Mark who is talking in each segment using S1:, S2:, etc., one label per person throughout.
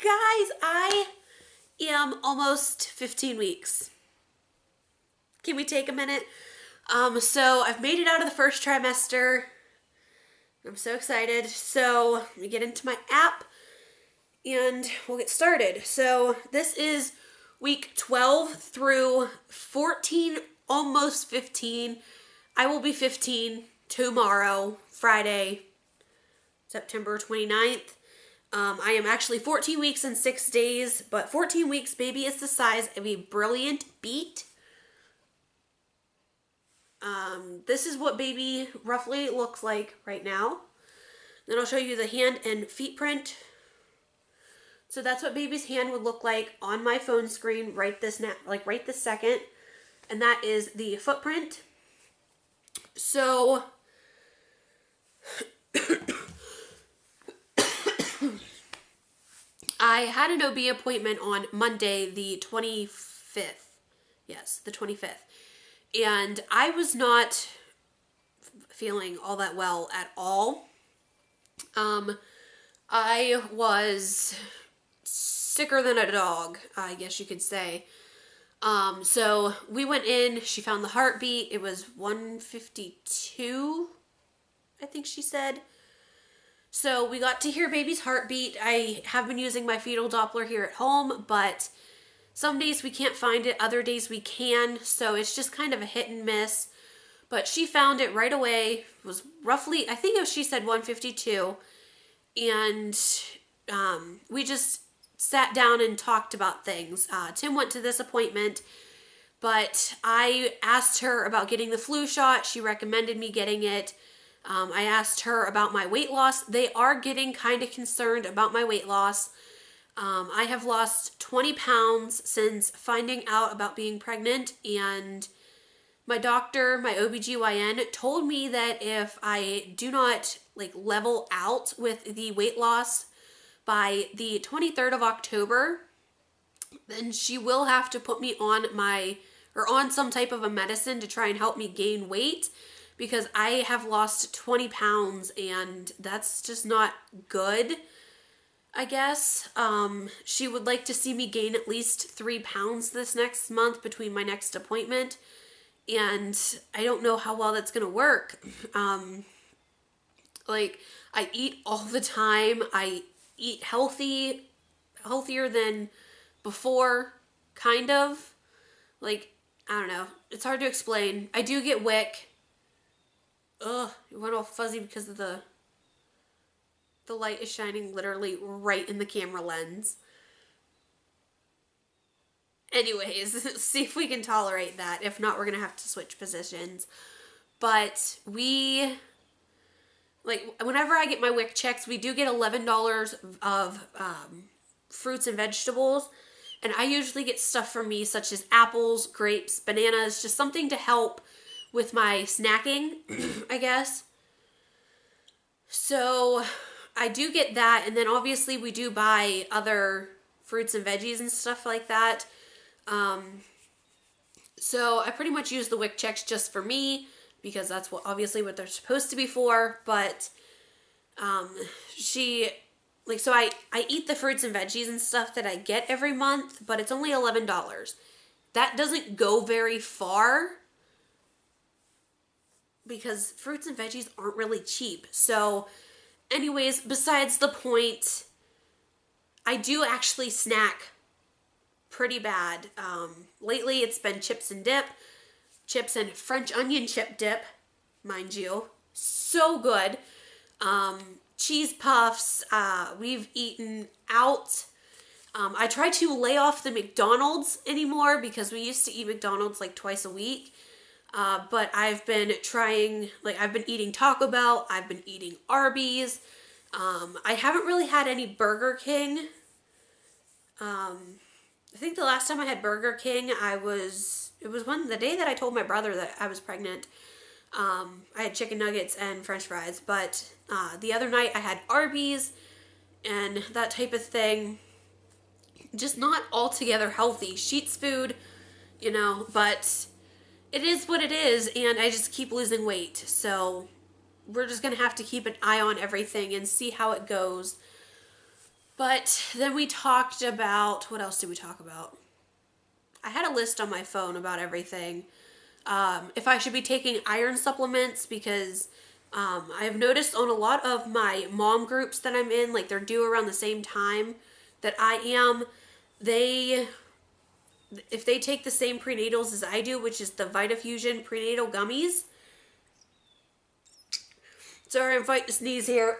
S1: Guys, I am almost 15 weeks. Can we take a minute? So I've made it out of the first trimester. I'm so excited. So let me get into my app and we'll get started. So this is week 12 through 14, almost 15. I will be 15 tomorrow, Friday, September 29th. I am actually 14 weeks and 6 days, but 14 weeks, baby, is the size of a brilliant beet. This is what baby roughly looks like right now. Then I'll show you the hand and feet print. So that's what baby's hand would look like on my phone screen right this second. And that is the footprint. So I had an OB appointment on Monday, the 25th. Yes, the 25th. And I was not feeling all that well at all. I was sicker than a dog, I guess you could say. So we went in, she found the heartbeat. It was 152, I think she said. So we got to hear baby's heartbeat. I have been using my fetal Doppler here at home, but some days we can't find it, other days we can. So it's just kind of a hit and miss. But she found it right away. It was roughly, I think she said 152. And we just sat down and talked about things. Tim went to this appointment, but I asked her about getting the flu shot. She recommended me getting it. I asked her about my weight loss. They are getting kind of concerned about my weight loss. I have lost 20 pounds since finding out about being pregnant, and my doctor, my OBGYN, told me that if I do not level out with the weight loss by the 23rd of October, then she will have to put me on on some type of a medicine to try and help me gain weight, because I have lost 20 pounds and that's just not good, I guess. She would like to see me gain at least 3 pounds this next month between my next appointment. And I don't know how well that's going to work. I eat all the time. I eat healthier than before, kind of. I don't know. It's hard to explain. I do get wick. Ugh, it went all fuzzy because of the light is shining literally right in the camera lens. Anyways, see if we can tolerate that. If not, we're going to have to switch positions. But whenever I get my WIC checks, we do get $11 of fruits and vegetables. And I usually get stuff for me such as apples, grapes, bananas, just something to help with my snacking, I guess. So I do get that. And then obviously we do buy other fruits and veggies and stuff like that. So I pretty much use the WIC checks just for me, because that's obviously what they're supposed to be for. But, so I eat the fruits and veggies and stuff that I get every month, but it's only $11. That doesn't go very far because fruits and veggies aren't really cheap. So anyways, besides the point, I do actually snack pretty bad. Lately it's been chips and French onion chip dip, mind you. So good. Cheese puffs. We've eaten out. I try to lay off the McDonald's anymore because we used to eat McDonald's twice a week. But I've been trying, I've been eating Taco Bell. I've been eating Arby's. I haven't really had any Burger King. I think the last time I had Burger King, it was the day that I told my brother that I was pregnant. I had chicken nuggets and French fries, but the other night I had Arby's and that type of thing. Just not altogether healthy. Sheets food, but it is what it is, and I just keep losing weight. So we're just going to have to keep an eye on everything and see how it goes. But then we talked about, what else did we talk about? I had a list on my phone about everything. If I should be taking iron supplements, because I've noticed on a lot of my mom groups that I'm in, like they're due around the same time that I am, if they take the same prenatals as I do, which is the VitaFusion prenatal gummies. Sorry, I'm fighting to sneeze here.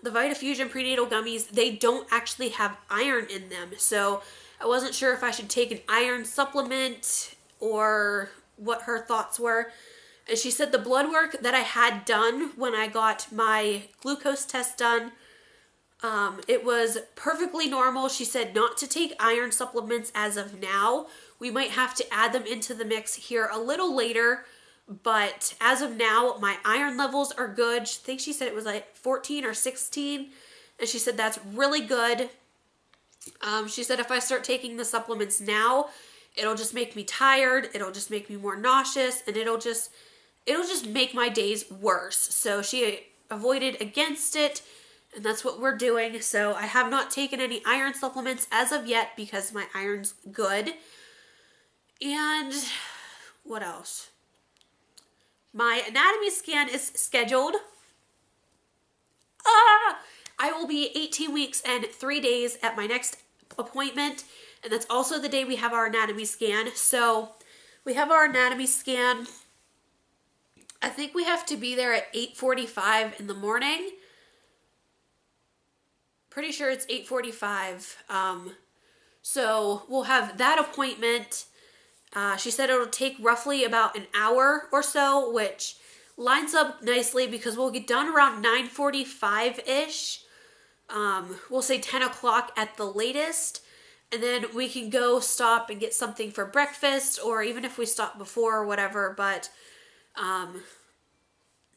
S1: The VitaFusion prenatal gummies, they don't actually have iron in them. So I wasn't sure if I should take an iron supplement or what her thoughts were. And she said the blood work that I had done when I got my glucose test done, it was perfectly normal. She said not to take iron supplements as of now. We might have to add them into the mix here a little later. But as of now, my iron levels are good. I think she said it was like 14 or 16. And she said that's really good. She said if I start taking the supplements now, it'll just make me tired. It'll just make me more nauseous. And it'll just make my days worse. So she avoided against it. And that's what we're doing. So I have not taken any iron supplements as of yet because my iron's good. And what else? My anatomy scan is scheduled. I will be 18 weeks and 3 days at my next appointment. And that's also the day we have our anatomy scan. So we have our anatomy scan. I think we have to be there at 8:45 in the morning. Pretty sure it's 8:45. So we'll have that appointment. She said it'll take roughly about an hour or so, which lines up nicely because we'll get done around 9:45-ish. We'll say 10 o'clock at the latest. And then we can go stop and get something for breakfast, or even if we stop before or whatever. But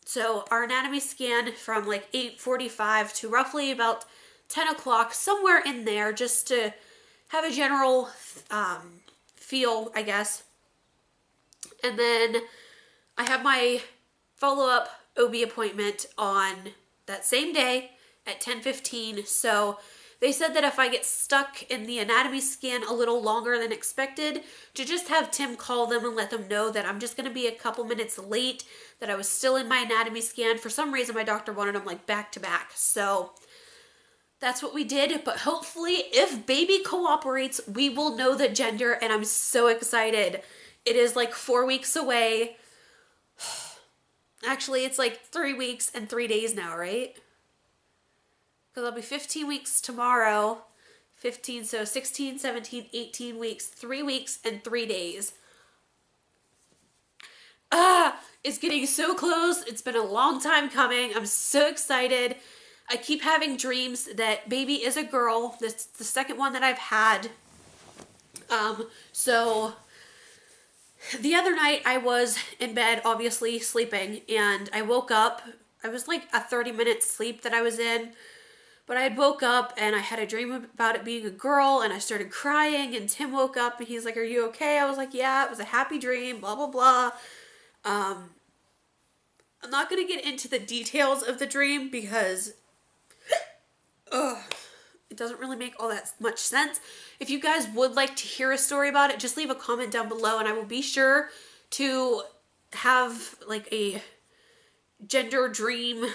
S1: so our anatomy scan from like 8:45 to roughly about 10 o'clock, somewhere in there, just to have a general feel, I guess. And then I have my follow-up OB appointment on that same day at 10:15. So they said that if I get stuck in the anatomy scan a little longer than expected, to just have Tim call them and let them know that I'm just going to be a couple minutes late, that I was still in my anatomy scan. For some reason, my doctor wanted them like back to back. So that's what we did. But hopefully, if baby cooperates, we will know the gender, and I'm so excited. It is like 4 weeks away. Actually, it's like 3 weeks and 3 days now, right? Because I'll be 15 weeks tomorrow. 15, so 16, 17, 18 weeks, 3 weeks and 3 days. It's getting so close. It's been a long time coming. I'm so excited. I keep having dreams that baby is a girl. This is the second one that I've had. So the other night I was in bed, obviously sleeping, and I woke up. I was like a 30-minute sleep that I was in. But I had woke up and I had a dream about it being a girl, and I started crying, and Tim woke up and he's like, "Are you okay?" I was like, "Yeah, it was a happy dream, blah, blah, blah." I'm not going to get into the details of the dream because it doesn't really make all that much sense. If you guys would like to hear a story about it, just leave a comment down below, and I will be sure to have like a gender dream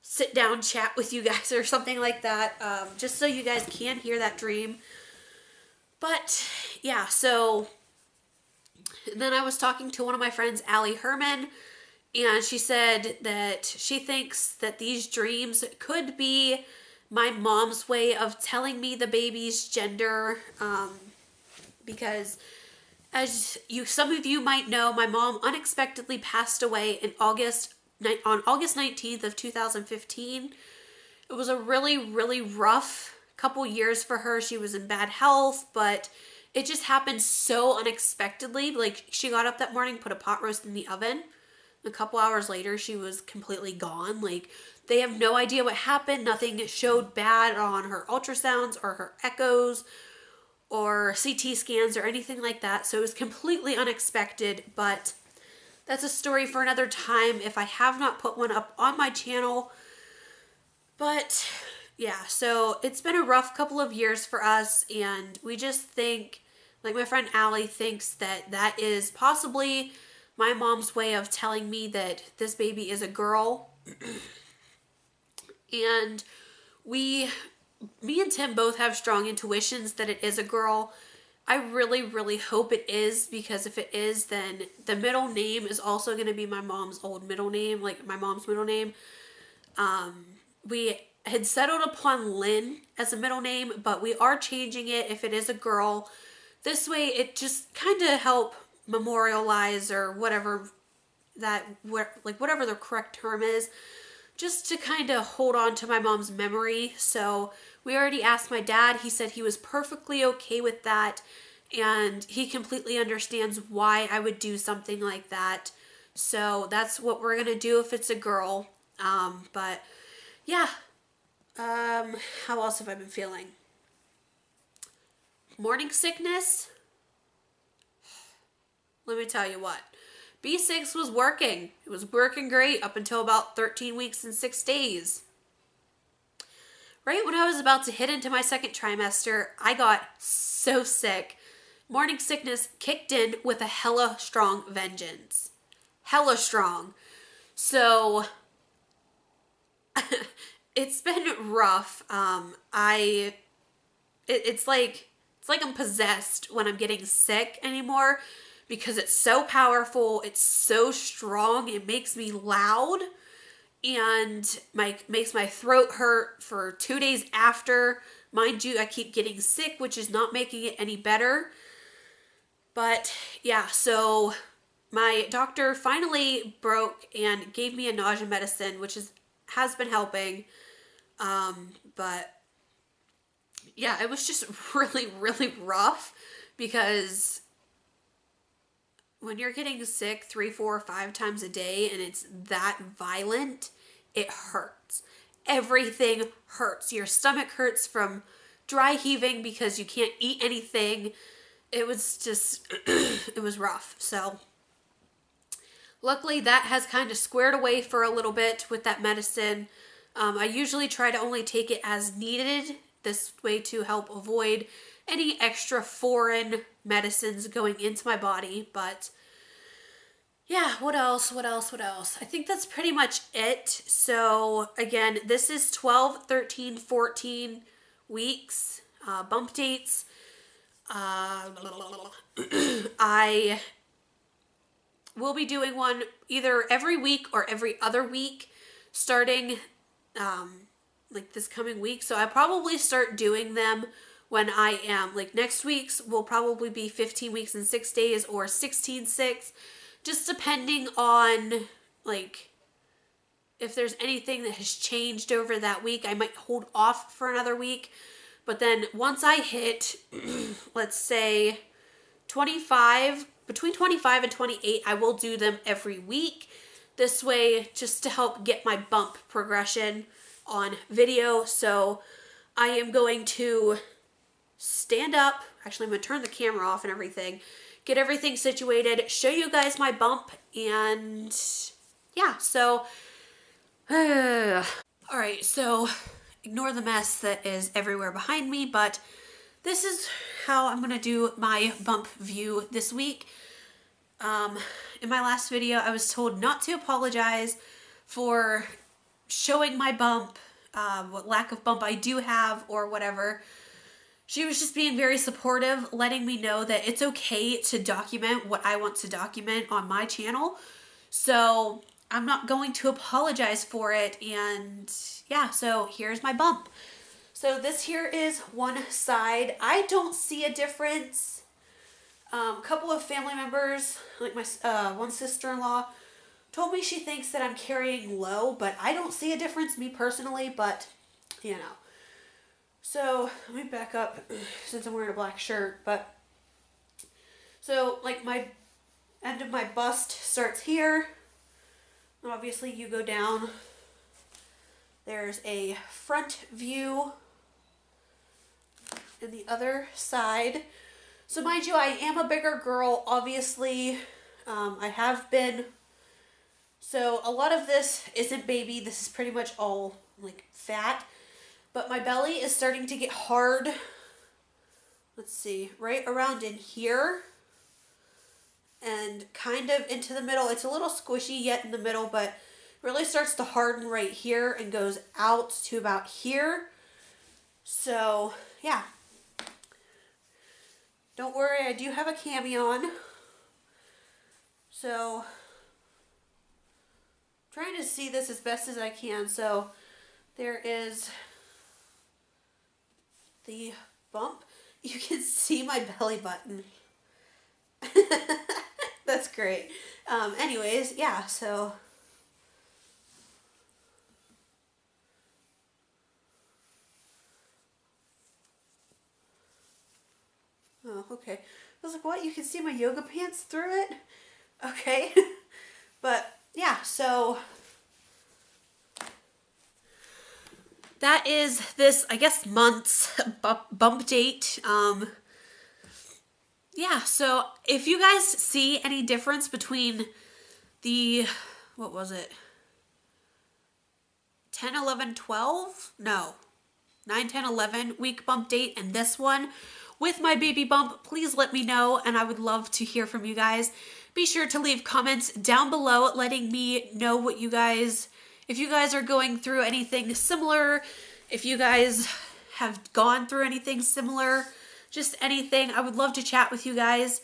S1: sit down chat with you guys or something like that, just so you guys can hear that dream. But yeah, so then I was talking to one of my friends, Allie Herman, and she said that she thinks that these dreams could be my mom's way of telling me the baby's gender, because as some of you might know, my mom unexpectedly passed away on August 19th of 2015. It was a really, really rough couple years for her. She was in bad health, but it just happened so unexpectedly. Like, she got up that morning, put a pot roast in the oven. A couple hours later, she was completely gone. Like, they have no idea what happened. Nothing showed bad on her ultrasounds or her echoes or CT scans or anything like that. So it was completely unexpected, but that's a story for another time if I have not put one up on my channel. But But yeah, so it's been a rough couple of years for us, and we just think, like my friend Allie thinks that that is possibly my mom's way of telling me that this baby is a girl. And me and Tim both have strong intuitions that it is a girl. I really, really hope it is, because if it is, then the middle name is also going to be my mom's old middle name, like my mom's middle name. We had settled upon Lynn as a middle name, but we are changing it if it is a girl. This way it just kind of help memorialize, or whatever whatever the correct term is, just to kind of hold on to my mom's memory. So we already asked my dad. He said he was perfectly okay with that, and he completely understands why I would do something like that. So that's what we're gonna do if it's a girl. But yeah. How else have I been feeling? Morning sickness? Let me tell you what. B6 was working. It was working great up until about 13 weeks and 6 days. Right when I was about to hit into my second trimester, I got so sick. Morning sickness kicked in with a hella strong vengeance. Hella strong. So it's been rough. It's like I'm possessed when I'm getting sick anymore, because it's so powerful, it's so strong, it makes me loud, and makes my throat hurt for 2 days after. Mind you, I keep getting sick, which is not making it any better. But yeah, so my doctor finally broke and gave me a nausea medicine, which has been helping. But yeah, it was just really, really rough, because when you're getting sick 3, 4, 5 times a day and it's that violent, it hurts. Everything hurts. Your stomach hurts from dry heaving because you can't eat anything. It was just, it was rough. So luckily that has kind of squared away for a little bit with that medicine. I usually try to only take it as needed, this way to help avoid any extra foreign medicines going into my body. But yeah, what else? I think that's pretty much it. So again, this is 12, 13, 14 weeks, bump dates. I will be doing one either every week or every other week, starting like this coming week. So I probably start doing them when I am, like next week's will probably be 15 weeks and 6 days or 16-6, just depending on like if there's anything that has changed over that week. I might hold off for another week, but then once I hit let's say 25, between 25 and 28, I will do them every week. This way, just to help get my bump progression on video. So I am going to stand up. Actually, I'm going to turn the camera off and everything. Get everything situated. Show you guys my bump. And yeah, so. Alright, so ignore the mess that is everywhere behind me. But this is how I'm going to do my bump view this week. In my last video, I was told not to apologize for showing my bump, what lack of bump I do have or whatever. She was just being very supportive, letting me know that it's okay to document what I want to document on my channel. So I'm not going to apologize for it. And yeah, so here's my bump. So this here is one side. I don't see a difference. A couple of family members, like my one sister-in-law, told me she thinks that I'm carrying low, but I don't see a difference, me personally, but, you know. So, let me back up, since I'm wearing a black shirt, but, so, like, my end of my bust starts here. Obviously, you go down. There's a front view in the other side. So mind you, I am a bigger girl, obviously. I have been. So a lot of this isn't baby. This is pretty much all like fat. but my belly is starting to get hard. Let's see, right around in here and kind of into the middle. It's a little squishy yet in the middle, but really starts to harden right here and goes out to about here. So yeah, don't worry, I do have a cami on. So I'm trying to see this as best as I can. So there is the bump. You can see my belly button. That's great. Anyways, yeah, so oh, okay. I was like, what? You can see my yoga pants through it? Okay. But yeah, so that is this, I guess, month's bump date. Yeah, so if you guys see any difference between the, what was it? 10, 11, 12? No. 9, 10, 11 week bump date and this one with my baby bump, please let me know, and I would love to hear from you guys. Be sure to leave comments down below letting me know what you guys, if you guys are going through anything similar, if you guys have gone through anything similar, just anything. I would love to chat with you guys.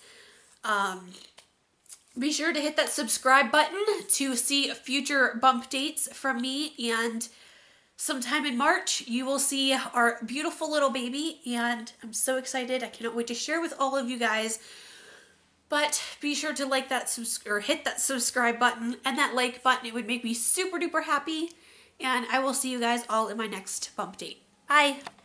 S1: Be sure to hit that subscribe button to see future bump dates from me, and sometime in March, you will see our beautiful little baby, and I'm so excited. I cannot wait to share with all of you guys. But be sure to like that or hit that subscribe button and that like button. It would make me super duper happy. And I will see you guys all in my next bump date. Bye.